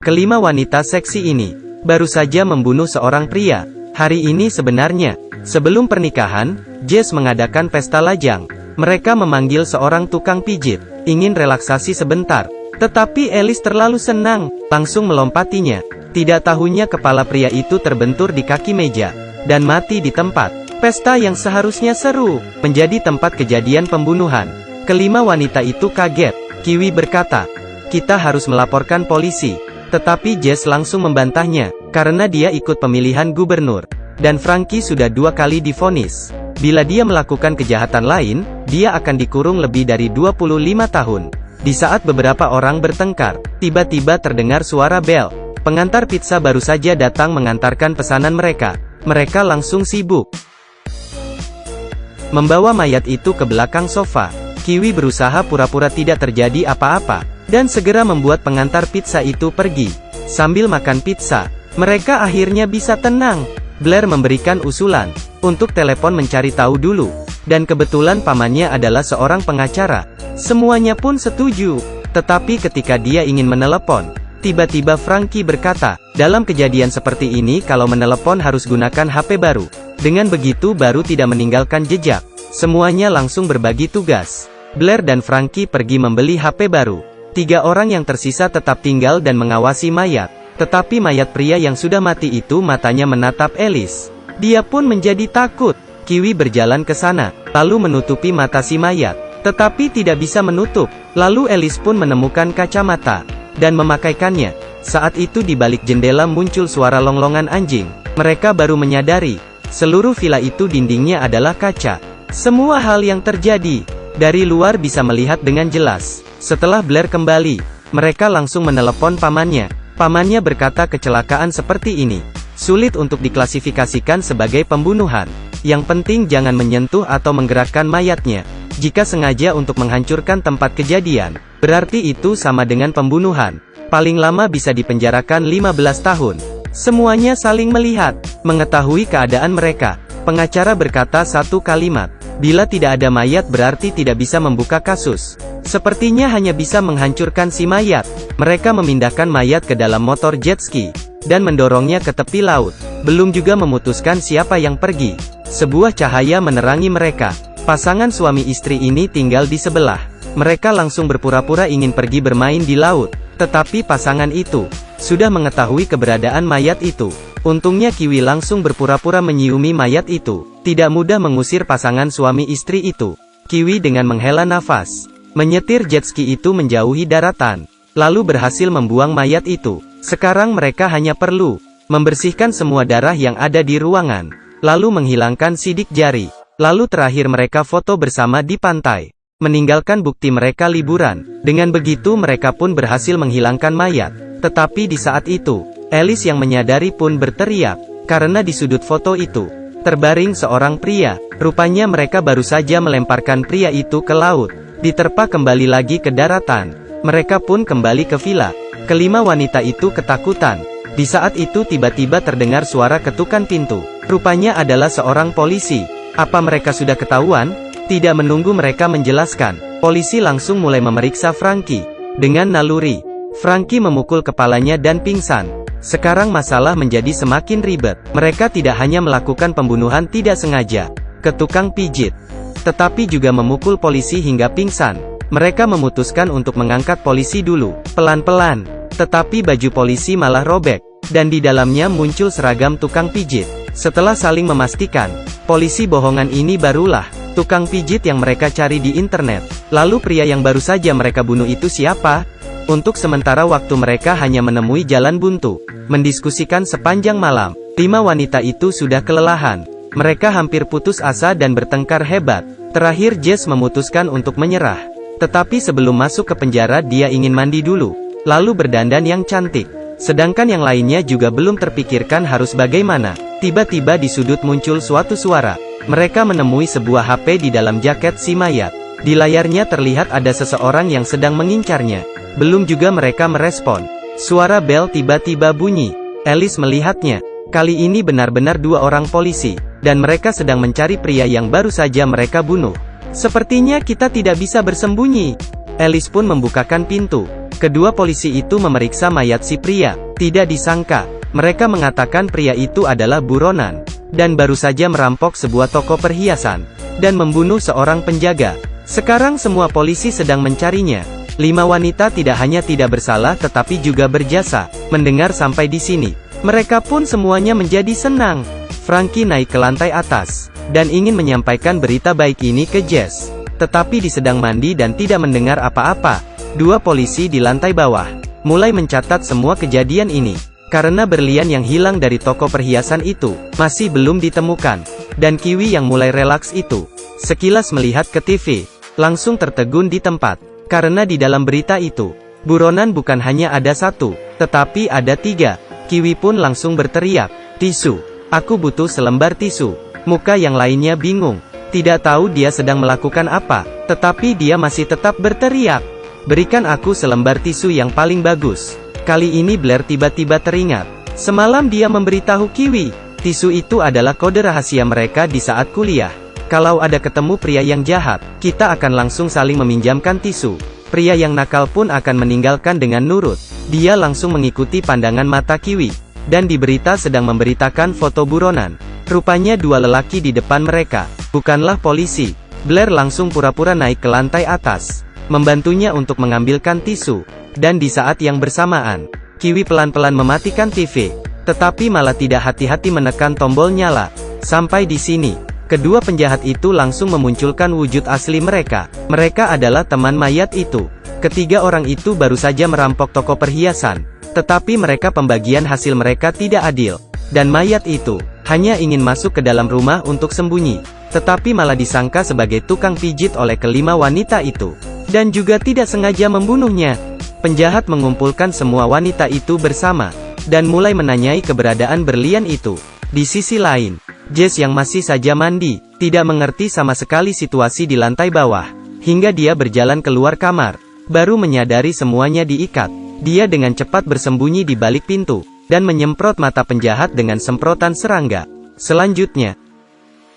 Kelima wanita seksi ini baru saja membunuh seorang pria. Hari ini sebenarnya, sebelum pernikahan, Jess mengadakan pesta lajang. Mereka memanggil seorang tukang pijit, ingin relaksasi sebentar. Tetapi Alice terlalu senang, langsung melompatinya. Tidak tahunya kepala pria itu terbentur di kaki meja, dan mati di tempat. Pesta yang seharusnya seru, menjadi tempat kejadian pembunuhan. Kelima wanita itu kaget. Kiwi berkata, "Kita harus melaporkan polisi." Tetapi Jess langsung membantahnya, karena dia ikut pemilihan gubernur. Dan Frankie sudah 2 kali divonis. Bila dia melakukan kejahatan lain, dia akan dikurung lebih dari 25 tahun. Di saat beberapa orang bertengkar, tiba-tiba terdengar suara bel. Pengantar pizza baru saja datang mengantarkan pesanan mereka. Mereka langsung sibuk membawa mayat itu ke belakang sofa. Kiwi berusaha pura-pura tidak terjadi apa-apa, dan segera membuat pengantar pizza itu pergi. Sambil makan pizza, mereka akhirnya bisa tenang. Blair memberikan usulan untuk telepon mencari tahu dulu, dan kebetulan pamannya adalah seorang pengacara. Semuanya pun setuju, tetapi ketika dia ingin menelepon, tiba-tiba Frankie berkata, "Dalam kejadian seperti ini kalau menelepon harus gunakan HP baru. Dengan begitu baru tidak meninggalkan jejak." Semuanya langsung berbagi tugas. Blair dan Frankie pergi membeli HP baru. 3 orang yang tersisa tetap tinggal dan mengawasi mayat. Tetapi mayat pria yang sudah mati itu matanya menatap Alice. Dia pun menjadi takut. Kiwi berjalan ke sana, lalu menutupi mata si mayat. Tetapi tidak bisa menutup. Lalu Alice pun menemukan kacamata, dan memakaikannya. Saat itu di balik jendela muncul suara longlongan anjing. Mereka baru menyadari, seluruh villa itu dindingnya adalah kaca. Semua hal yang terjadi dari luar bisa melihat dengan jelas. Setelah Blair kembali, mereka langsung menelepon pamannya. Pamannya berkata kecelakaan seperti ini sulit untuk diklasifikasikan sebagai pembunuhan. Yang penting jangan menyentuh atau menggerakkan mayatnya. Jika sengaja untuk menghancurkan tempat kejadian, berarti itu sama dengan pembunuhan. Paling lama bisa dipenjarakan 15 tahun. Semuanya saling melihat, mengetahui keadaan mereka. Pengacara berkata satu kalimat, "Bila tidak ada mayat berarti tidak bisa membuka kasus. Sepertinya hanya bisa menghancurkan si mayat." Mereka memindahkan mayat ke dalam motor jet ski, dan mendorongnya ke tepi laut. Belum juga memutuskan siapa yang pergi. Sebuah cahaya menerangi mereka. Pasangan suami istri ini tinggal di sebelah. Mereka langsung berpura-pura ingin pergi bermain di laut. Tetapi pasangan itu sudah mengetahui keberadaan mayat itu. Untungnya Kiwi langsung berpura-pura menyiumi mayat itu. Tidak mudah mengusir pasangan suami istri itu. Kiwi dengan menghela nafas, menyetir jet ski itu menjauhi daratan, lalu berhasil membuang mayat itu. Sekarang mereka hanya perlu membersihkan semua darah yang ada di ruangan, lalu menghilangkan sidik jari. Lalu terakhir mereka foto bersama di pantai, meninggalkan bukti mereka liburan. Dengan begitu mereka pun berhasil menghilangkan mayat. Tetapi di saat itu, Alice yang menyadari pun berteriak, karena di sudut foto itu terbaring seorang pria. Rupanya mereka baru saja melemparkan pria itu ke laut. Diterpa kembali lagi ke daratan. Mereka pun kembali ke villa. Kelima wanita itu ketakutan. Di saat itu tiba-tiba terdengar suara ketukan pintu. Rupanya adalah seorang polisi. Apa mereka sudah ketahuan? Tidak menunggu mereka menjelaskan, polisi langsung mulai memeriksa Frankie. Dengan naluri, Frankie memukul kepalanya dan pingsan. Sekarang masalah menjadi semakin ribet. Mereka tidak hanya melakukan pembunuhan tidak sengaja ke tukang pijit, tetapi juga memukul polisi hingga pingsan. Mereka memutuskan untuk mengangkat polisi dulu, pelan-pelan. Tetapi baju polisi malah robek, dan di dalamnya muncul seragam tukang pijit. Setelah saling memastikan, polisi bohongan ini barulah tukang pijit yang mereka cari di internet. Lalu pria yang baru saja mereka bunuh itu siapa? Untuk sementara waktu mereka hanya menemui jalan buntu, mendiskusikan sepanjang malam. 5 wanita itu sudah kelelahan. Mereka hampir putus asa dan bertengkar hebat. Terakhir Jess memutuskan untuk menyerah. Tetapi sebelum masuk ke penjara dia ingin mandi dulu, lalu berdandan yang cantik. Sedangkan yang lainnya juga belum terpikirkan harus bagaimana. Tiba-tiba di sudut muncul suatu suara. Mereka menemui sebuah HP di dalam jaket si mayat. Di layarnya terlihat ada seseorang yang sedang mengincarnya. Belum juga mereka merespon, suara bel tiba-tiba bunyi. Alice melihatnya. Kali ini benar-benar 2 orang polisi, dan mereka sedang mencari pria yang baru saja mereka bunuh. Sepertinya kita tidak bisa bersembunyi. Alice pun membukakan pintu. Kedua polisi itu memeriksa mayat si pria. Tidak disangka, mereka mengatakan pria itu adalah buronan, dan baru saja merampok sebuah toko perhiasan, dan membunuh seorang penjaga. Sekarang semua polisi sedang mencarinya. 5 wanita tidak hanya tidak bersalah tetapi juga berjasa. Mendengar sampai di sini, mereka pun semuanya menjadi senang. Frankie naik ke lantai atas, dan ingin menyampaikan berita baik ini ke Jess. Tetapi dia sedang mandi dan tidak mendengar apa-apa. Dua polisi di lantai bawah mulai mencatat semua kejadian ini, karena berlian yang hilang dari toko perhiasan itu masih belum ditemukan. Dan Kiwi yang mulai relaks itu, sekilas melihat ke TV, langsung tertegun di tempat. Karena di dalam berita itu, buronan bukan hanya ada 1, tetapi ada 3. Kiwi pun langsung berteriak, "Tisu! Aku butuh selembar tisu!" Muka yang lainnya bingung, tidak tahu dia sedang melakukan apa, tetapi dia masih tetap berteriak, "Berikan aku selembar tisu yang paling bagus." Kali ini Blair tiba-tiba teringat. Semalam dia memberitahu Kiwi, tisu itu adalah kode rahasia mereka di saat kuliah. Kalau ada ketemu pria yang jahat, kita akan langsung saling meminjamkan tisu. Pria yang nakal pun akan meninggalkan dengan nurut. Dia langsung mengikuti pandangan mata Kiwi, dan di berita sedang memberitakan foto buronan. Rupanya 2 lelaki di depan mereka, bukanlah polisi. Blair langsung pura-pura naik ke lantai atas, membantunya untuk mengambilkan tisu. Dan di saat yang bersamaan, Kiwi pelan-pelan mematikan TV, tetapi malah tidak hati-hati menekan tombol nyala. Sampai di sini, kedua penjahat itu langsung memunculkan wujud asli mereka. Mereka adalah teman mayat itu. Ketiga orang itu baru saja merampok toko perhiasan, tetapi mereka pembagian hasil mereka tidak adil. Dan mayat itu hanya ingin masuk ke dalam rumah untuk sembunyi, tetapi malah disangka sebagai tukang pijit oleh kelima wanita itu. Dan juga tidak sengaja membunuhnya. Penjahat mengumpulkan semua wanita itu bersama, dan mulai menanyai keberadaan berlian itu. Di sisi lain, Jess yang masih saja mandi, tidak mengerti sama sekali situasi di lantai bawah, hingga dia berjalan keluar kamar, baru menyadari semuanya diikat. Dia dengan cepat bersembunyi di balik pintu, dan menyemprot mata penjahat dengan semprotan serangga. Selanjutnya,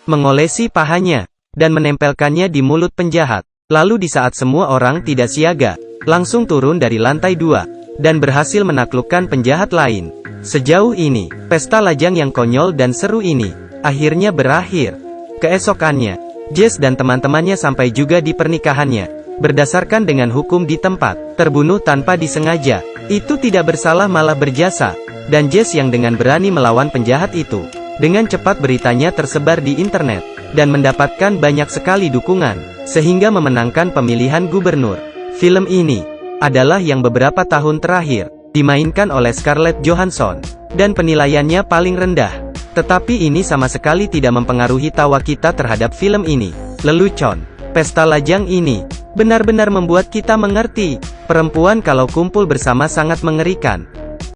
mengolesi pahanya, dan menempelkannya di mulut penjahat. Lalu di saat semua orang tidak siaga, langsung turun dari lantai 2, dan berhasil menaklukkan penjahat lain. Sejauh ini, pesta lajang yang konyol dan seru ini, akhirnya berakhir. Keesokannya, Jess dan teman-temannya sampai juga di pernikahannya. Berdasarkan dengan hukum di tempat, terbunuh tanpa disengaja, itu tidak bersalah malah berjasa. Dan Jess yang dengan berani melawan penjahat itu, dengan cepat beritanya tersebar di internet, dan mendapatkan banyak sekali dukungan, sehingga memenangkan pemilihan gubernur. Film ini adalah yang beberapa tahun terakhir dimainkan oleh Scarlett Johansson, dan penilaiannya paling rendah. Tetapi ini sama sekali tidak mempengaruhi tawa kita terhadap film ini. Lelucon, pesta lajang ini benar-benar membuat kita mengerti, perempuan kalau kumpul bersama sangat mengerikan.